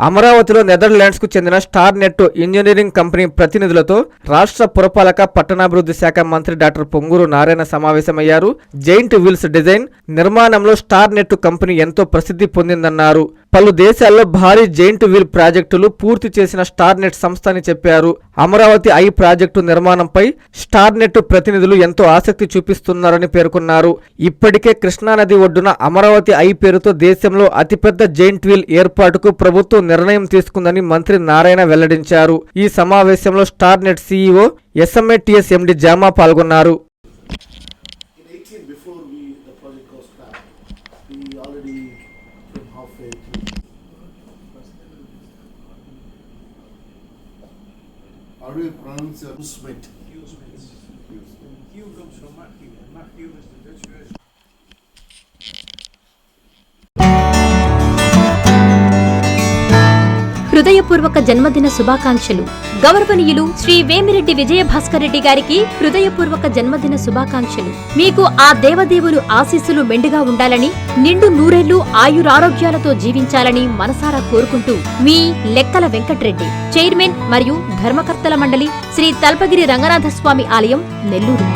అమరావతిలో నెదర్లాండ్స్ కు చెందిన స్టార్ నెట్ ఇంజనీరింగ్ కంపెనీ ప్రతినిధులతో రాష్ట్ర పురపాలక పట్టణాభివృద్ధి శాఖ మంత్రి డాక్టర్ పొంగూరు నారాయణ సమావేశమయ్యారు. జెయింట్ వీల్స్ డిజైన్ నిర్మాణంలో స్టార్ నెట్ కంపెనీ ఎంతో ప్రసిద్ధి పొందిందన్నారు. పలు దేశాల్లో భారీ జెయింట్ వీల్ ప్రాజెక్టులు పూర్తి చేసిన స్టార్ నెట్ సంస్థ అని చెప్పారు. అమరావతి ఐ ప్రాజెక్టు నిర్మాణంపై స్టార్ నెట్ ప్రతినిధులు ఎంతో ఆసక్తి చూపిస్తున్నారని పేర్కొన్నారు. ఇప్పటికే కృష్ణానది ఒడ్డున అమరావతి ఐ పేరుతో దేశంలో అతిపెద్ద జెయింట్ వీల్ ఏర్పాటుకు ప్రభుత్వం నిర్ణయం తీసుకుందని మంత్రి నారాయణ వెల్లడించారు. ఈ సమావేశంలో స్టార్ నెట్ సీఈఓ ఎస్ఎంఏటీఎస్ ఎండి జామా పాల్గొన్నారు. How do you pronounce your Usmet? Hugh comes from Matthew, and Matthew is the Dutch version. హృదయపూర్వక జన్మదిన శుభాకాంక్షలు. గౌరవనీయులు శ్రీ వేమిరెడ్డి విజయభాస్కర్ రెడ్డి గారికి హృదయపూర్వక జన్మదిన శుభాకాంక్షలు. మీకు ఆ దేవదేవులు ఆశీస్సులు మెండుగా ఉండాలని, నిండు నూరేళ్లు ఆయురారోగ్యాలతో జీవించాలని మనసారా కోరుకుంటూ మీ లెక్కల వెంకట్రెడ్డి, చైర్మన్ మరియు ధర్మకర్తల మండలి, శ్రీ తల్పగిరి రంగనాథస్వామి ఆలయం, నెల్లూరు.